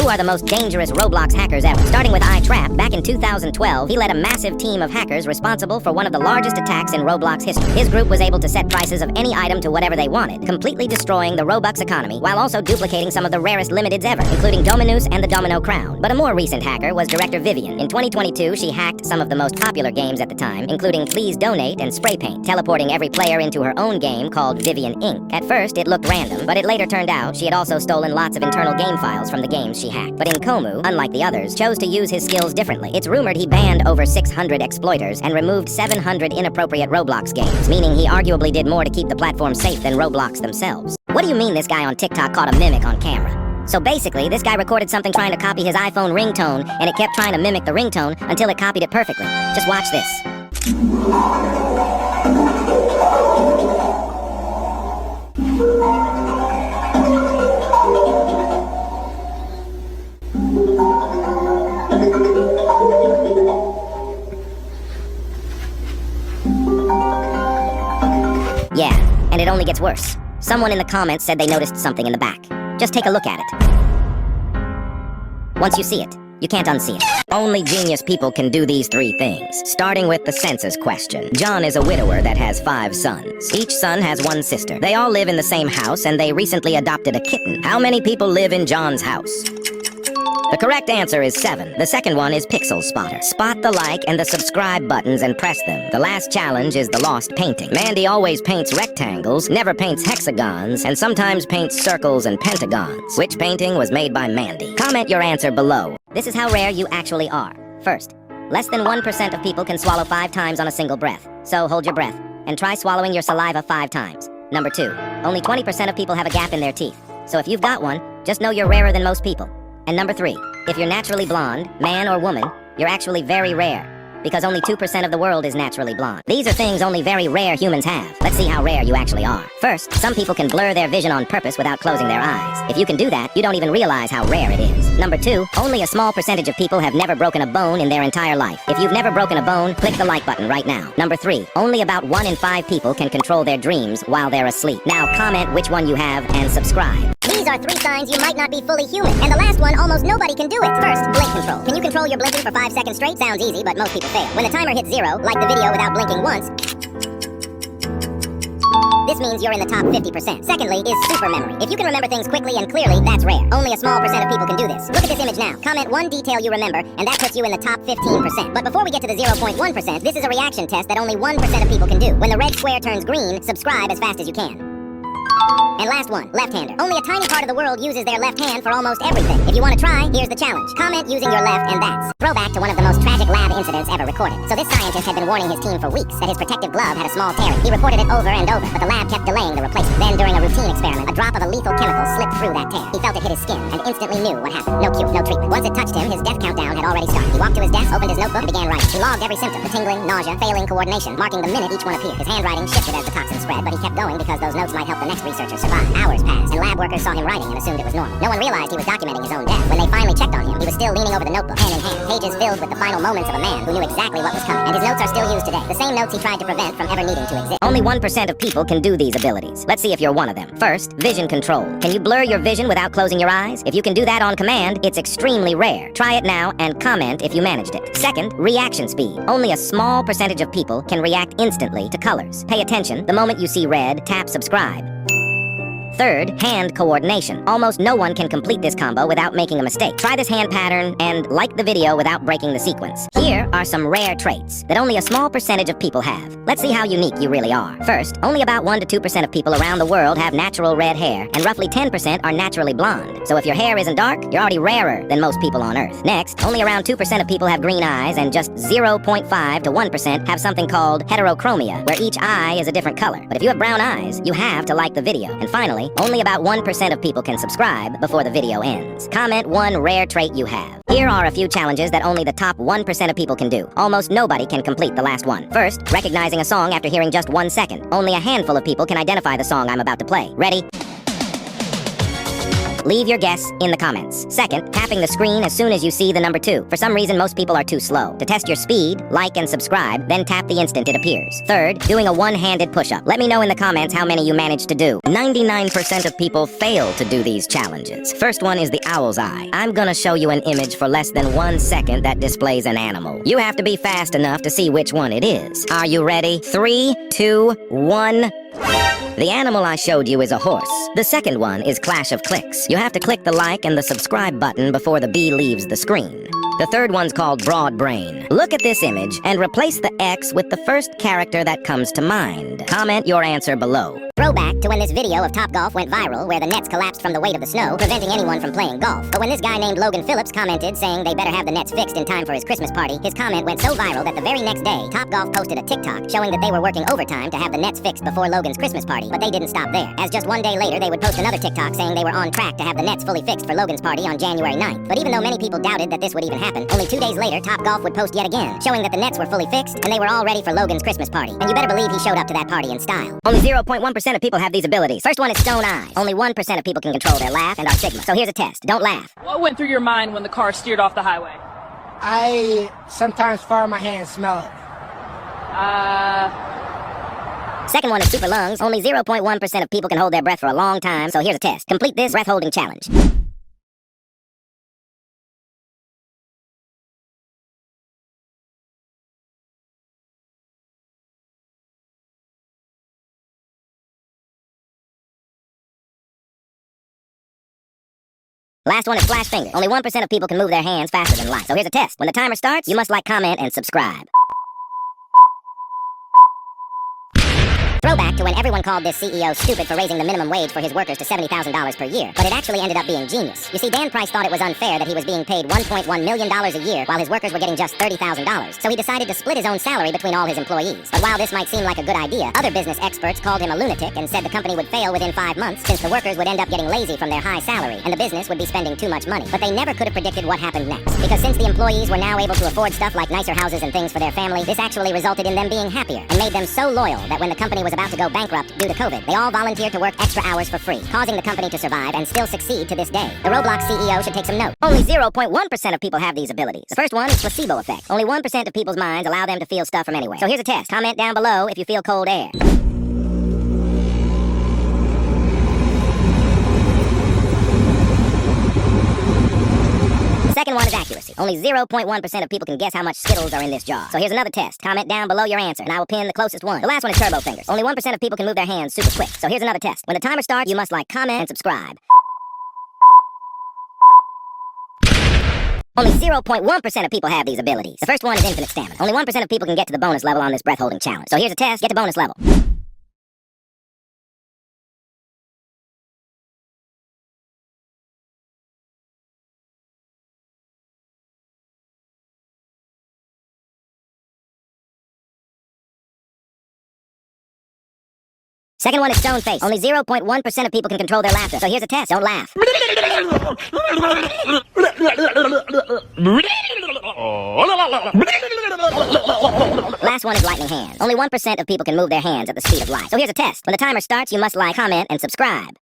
Who are the most dangerous Roblox hackers ever? Starting with iTrap, back in 2012, he led a massive team of hackers responsible for one of the largest attacks in Roblox history. His group was able to set prices of any item to whatever they wanted, completely destroying the Robux economy, while also duplicating some of the rarest limiteds ever, including Dominus and the Domino Crown. But a more recent hacker was Director Vivian. In 2022, she hacked some of the most popular games at the time, including Please Donate and Spray Paint, teleporting every player into her own game called Vivian Inc. At first, it looked random, but it later turned out she had also stolen lots of internal game files from the games she hacked. But Inkomu, unlike the others, chose to use his skills differently. It's rumored he banned over 600 exploiters and removed 700 inappropriate Roblox games, meaning he arguably did more to keep the platform safe than Roblox themselves. What do you mean this guy on TikTok caught a mimic on camera? So basically, this guy recorded something trying to copy his iPhone ringtone, and it kept trying to mimic the ringtone until it copied it perfectly. Just watch this. Yeah, and it only gets worse. Someone in the comments said they noticed something in the back. Just take a look at it. Once you see it, you can't unsee it. Only genius people can do these 3 things, starting with the census question. John is a widower that has 5 sons. Each son has 1 sister. They all live in the same house, and they recently adopted a kitten. How many people live in John's house? The correct answer is 7. The second one is Pixel Spotter. Spot the like and the subscribe buttons and press them. The last challenge is the lost painting. Mandy always paints rectangles, never paints hexagons, and sometimes paints circles and pentagons. Which painting was made by Mandy? Comment your answer below. This is how rare you actually are. First, less than 1% of people can swallow 5 times on a single breath. So hold your breath and try swallowing your saliva 5 times. Number 2, only 20% of people have a gap in their teeth. So if you've got one, just know you're rarer than most people. And number 3, if you're naturally blonde, man or woman, you're actually very rare, because only 2% of the world is naturally blonde. These are things only very rare humans have. Let's see how rare you actually are. First, some people can blur their vision on purpose without closing their eyes. If you can do that, you don't even realize how rare it is. Number 2, only a small percentage of people have never broken a bone in their entire life. If you've never broken a bone, click the like button right now. Number 3, only about 1 in 5 people can control their dreams while they're asleep. Now comment which one you have and subscribe. These are 3 signs you might not be fully human. And the last one, almost nobody can do it. First, blink control. Can you control your blinking for 5 seconds straight? Sounds easy, but most people fail. When the timer hits 0, like the video without blinking once, this means you're in the top 50%. Secondly is super memory. If you can remember things quickly and clearly, that's rare. Only a small percent of people can do this. Look at this image now. Comment 1 detail you remember, and that puts you in the top 15%. But before we get to the 0.1%, this is a reaction test that only 1% of people can do. When the red square turns green, subscribe as fast as you can. And last one, left-hander. Only a tiny part of the world uses their left hand for almost everything. If you want to try, here's the challenge. Comment using your left, and that's. Throwback to one of the most tragic lab incidents ever recorded. So this scientist had been warning his team for weeks that his protective glove had a small tear in it. He reported it over and over, but the lab kept delaying the replacement. Then, during a routine experiment, a drop of a lethal chemical slipped through that tear. He felt it hit his skin, and instantly knew what happened. No cure, no treatment. Once it touched him, his death countdown had already started. He walked to his desk, opened his notebook, and began writing. He logged every symptom, the tingling, nausea, failing coordination, marking the minute each one appeared. His handwriting shifted as the toxin spread, but he kept going because those notes might help the next researcher survive. Hours passed, and lab workers saw him writing and assumed it was normal. No one realized he was documenting his own death. When they finally checked on him, he was still leaning over the notebook, pen in hand, pages filled with the final moments of a man who knew exactly what was coming. And his notes are still used today. The same notes he tried to prevent from ever needing to exist. Only 1% of people can do these abilities. Let's see if you're one of them. First, vision control. Can you blur your vision without closing your eyes? If you can do that on command, it's extremely rare. Try it now and comment if you managed it. Second, reaction speed. Only a small percentage of people can react instantly to colors. Pay attention. The moment you see red, tap subscribe. Third, hand coordination. Almost no one can complete this combo without making a mistake. Try this hand pattern and like the video without breaking the sequence. Here are some rare traits that only a small percentage of people have. Let's see how unique you really are. First, only about 1 to 2% of people around the world have natural red hair, and roughly 10% are naturally blonde. So if your hair isn't dark, you're already rarer than most people on Earth. Next, only around 2% of people have green eyes, and just 0.5 to 1% have something called heterochromia, where each eye is a different color. But if you have brown eyes, you have to like the video. And finally, only about 1% of people can subscribe before the video ends. Comment 1 rare trait you have. Here are a few challenges that only the top 1% of people can do. Almost nobody can complete the last one. First, recognizing a song after hearing just 1 second. Only a handful of people can identify the song I'm about to play. Ready? Leave your guess in the comments. Second, tapping the screen as soon as you see the number 2. For some reason, most people are too slow. To test your speed, like and subscribe, then tap the instant it appears. Third, doing a one-handed push-up. Let me know in the comments how many you managed to do. 99% of people fail to do these challenges. First one is the owl's eye. I'm gonna show you an image for less than 1 second that displays an animal. You have to be fast enough to see which one it is. Are you ready? 3, 2, 1... The animal I showed you is a horse. The second one is Clash of Clicks. You have to click the like and the subscribe button before the bee leaves the screen. The third one's called Broad Brain. Look at this image and replace the X with the first character that comes to mind. Comment your answer below. Throwback to when this video of Top Golf went viral where the nets collapsed from the weight of the snow, preventing anyone from playing golf. But when this guy named Logan Phillips commented saying they better have the nets fixed in time for his Christmas party, his comment went so viral that the very next day, Top Golf posted a TikTok showing that they were working overtime to have the nets fixed before Logan's Christmas party. But they didn't stop there, as just one day later they would post another TikTok saying they were on track to have the nets fully fixed for Logan's party on January 9th. But even though many people doubted that this would even happen, only 2 days later Top Golf would post yet again, showing that the nets were fully fixed and they were all ready for Logan's Christmas party. And you better believe he showed up to that party in style. Only 0.1% of people have these abilities. First one is stone eyes. Only 1% of people can control their laugh and are Sigma. So here's a test. Don't laugh. What went through your mind when the car steered off the highway? I sometimes fire my hand and smell it. Second one is super lungs. Only 0.1% of people can hold their breath for a long time. So here's a test. Complete this breath-holding challenge. Last one is flash finger. Only 1% of people can move their hands faster than light. So here's a test. When the timer starts, you must like, comment, and subscribe. Throwback to when everyone called this CEO stupid for raising the minimum wage for his workers to $70,000 per year, but it actually ended up being genius. You see, Dan Price thought it was unfair that he was being paid $1.1 million a year while his workers were getting just $30,000, so he decided to split his own salary between all his employees. But while this might seem like a good idea, other business experts called him a lunatic and said the company would fail within 5 months since the workers would end up getting lazy from their high salary and the business would be spending too much money. But they never could have predicted what happened next, because since the employees were now able to afford stuff like nicer houses and things for their family, this actually resulted in them being happier and made them so loyal that when the company was about to go bankrupt due to COVID, they all volunteered to work extra hours for free, causing the company to survive and still succeed to this day. The Roblox CEO should take some note. Only 0.1% of people have these abilities. The first one is placebo effect. Only 1% of people's minds allow them to feel stuff from anywhere. So here's a test. Comment down below if you feel cold air. The second one is accuracy. Only 0.1% of people can guess how much Skittles are in this jar. So here's another test. Comment down below your answer, and I will pin the closest one. The last one is turbo fingers. Only 1% of people can move their hands super quick. So here's another test. When the timer starts, you must like, comment, and subscribe. Only 0.1% of people have these abilities. The first one is infinite stamina. Only 1% of people can get to the bonus level on this breath-holding challenge. So here's a test. Get to bonus level. Second one is stone face. Only 0.1% of people can control their laughter. So here's a test. Don't laugh. Last one is lightning hand. Only 1% of people can move their hands at the speed of light. So here's a test. When the timer starts, you must like, comment, and subscribe.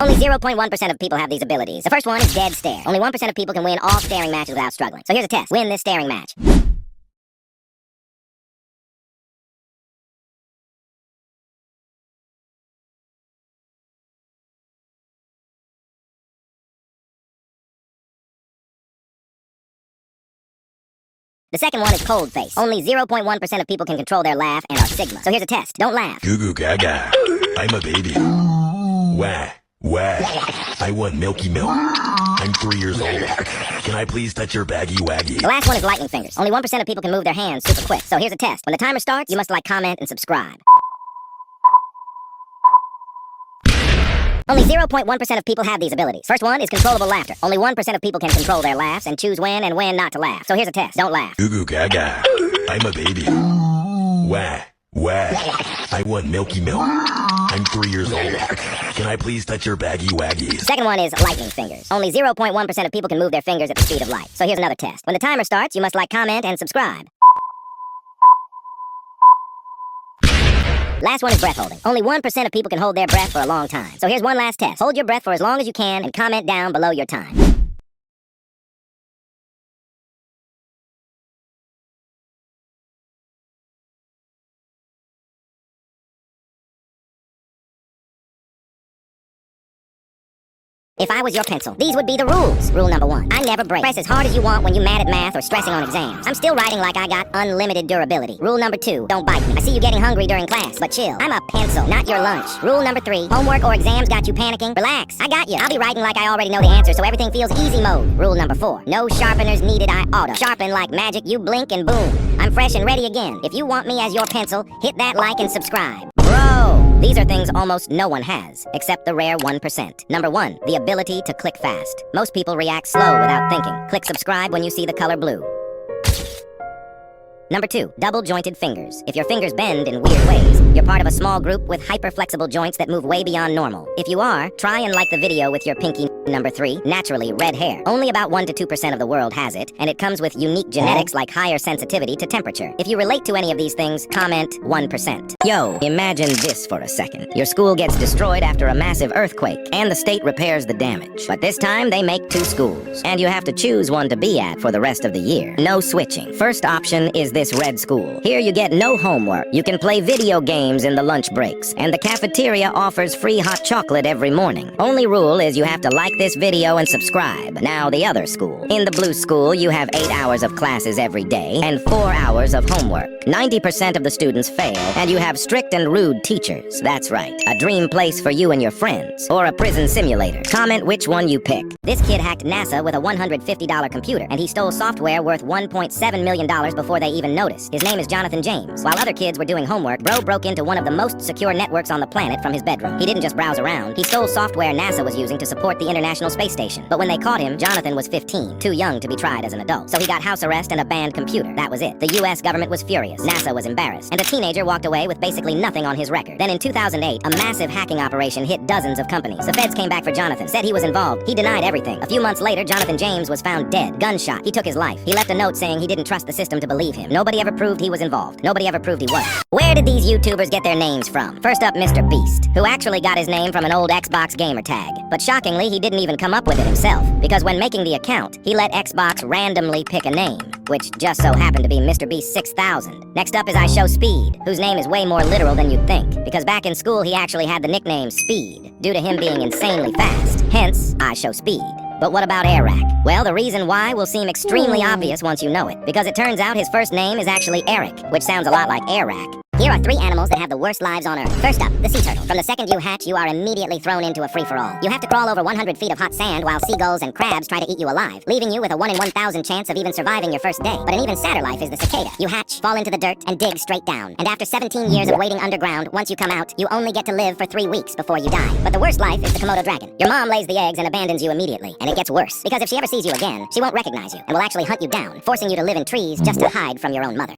Only 0.1% of people have these abilities. The first one is dead stare. Only 1% of people can win all staring matches without struggling. So here's a test. Win this staring match. The second one is cold face. Only 0.1% of people can control their laugh and are Sigma. So here's a test. Don't laugh. Goo goo gaga. I'm a baby. Wah, wah. I want milky milk. I'm 3 years old. Can I please touch your baggy waggy? The last one is lightning fingers. Only 1% of people can move their hands super quick. So here's a test. When the timer starts, you must like, comment, and subscribe. Only 0.1% of people have these abilities. First one is controllable laughter. Only 1% of people can control their laughs and choose when and when not to laugh. So here's a test. Don't laugh. Goo goo gaga. I'm a baby. Wah, wah. I want milky milk. I'm 3 years old. Can I please touch your baggy waggy? Second one is lightning fingers. Only 0.1% of people can move their fingers at the speed of light. So here's another test. When the timer starts, you must like, comment, and subscribe. Last one is breath holding. Only 1% of people can hold their breath for a long time. So here's one last test. Hold your breath for as long as you can and comment down below your time. If I was your pencil, these would be the rules. Rule number 1, I never break. Press as hard as you want when you're mad at math or stressing on exams. I'm still writing like I got unlimited durability. Rule number 2, don't bite me. I see you getting hungry during class, but chill. I'm a pencil, not your lunch. Rule number 3, homework or exams got you panicking? Relax, I got you. I'll be writing like I already know the answer, so everything feels easy mode. Rule number 4, no sharpeners needed, I auto. Sharpen like magic, you blink and boom. I'm fresh and ready again. If you want me as your pencil, hit that like and subscribe. Bro! These are things almost no one has, except the rare 1%. Number 1, the ability to click fast. Most people react slow without thinking. Click subscribe when you see the color blue. Number 2, double-jointed fingers. If your fingers bend in weird ways, you're part of a small group with hyper-flexible joints that move way beyond normal. If you are, try and like the video with your pinky. Number 3, naturally red hair. Only about 1 to 2% of the world has it, and it comes with unique genetics like higher sensitivity to temperature. If you relate to any of these things, comment 1%. Yo, imagine this for a second. Your school gets destroyed after a massive earthquake, and the state repairs the damage. But this time, they make 2 schools, and you have to choose one to be at for the rest of the year. No switching. First option is this red school. Here you get no homework. You can play video games in the lunch breaks, and the cafeteria offers free hot chocolate every morning. Only rule is you have to like this video and subscribe. Now the other school. In the blue school, you have 8 hours of classes every day and 4 hours of homework. 90% of the students fail, and you have strict and rude teachers. That's right. A dream place for you and your friends. Or a prison simulator. Comment which one you pick. This kid hacked NASA with a $150 computer, and he stole software worth $1.7 million before they even noticed. His name is Jonathan James. While other kids were doing homework, bro broke into one of the most secure networks on the planet from his bedroom. He didn't just browse around. He stole software NASA was using to support the International Space Station. But when they caught him, Jonathan was 15, too young to be tried as an adult. So he got house arrest and a banned computer. That was it. The US government was furious. NASA was embarrassed. And the teenager walked away with basically nothing on his record. Then in 2008, a massive hacking operation hit dozens of companies. The feds came back for Jonathan, said he was involved. He denied everything. A few months later, Jonathan James was found dead, gunshot. He took his life. He left a note saying he didn't trust the system to believe him. Nobody ever proved he was involved. Nobody ever proved he was. Where did these YouTubers get their names from? First up, Mr. Beast, who actually got his name from an old Xbox gamer tag. But shockingly, he didn't even come up with it himself, because when making the account, he let Xbox randomly pick a name, which just so happened to be Mr. Beast 6000. Next up is I Show Speed, whose name is way more literal than you'd think, because back in school he actually had the nickname Speed, due to him being insanely fast, hence I Show Speed. But what about Eric? Well, the reason why will seem extremely obvious once you know it, because it turns out his first name is actually Eric, which sounds a lot like Eric. Here are 3 animals that have the worst lives on Earth. First up, the sea turtle. From the second you hatch, you are immediately thrown into a free-for-all. You have to crawl over 100 feet of hot sand while seagulls and crabs try to eat you alive, leaving you with a 1 in 1,000 chance of even surviving your first day. But an even sadder life is the cicada. You hatch, fall into the dirt, and dig straight down. And after 17 years of waiting underground, once you come out, you only get to live for 3 weeks before you die. But the worst life is the Komodo dragon. Your mom lays the eggs and abandons you immediately. And it gets worse, because if she ever sees you again, she won't recognize you and will actually hunt you down, forcing you to live in trees just to hide from your own mother.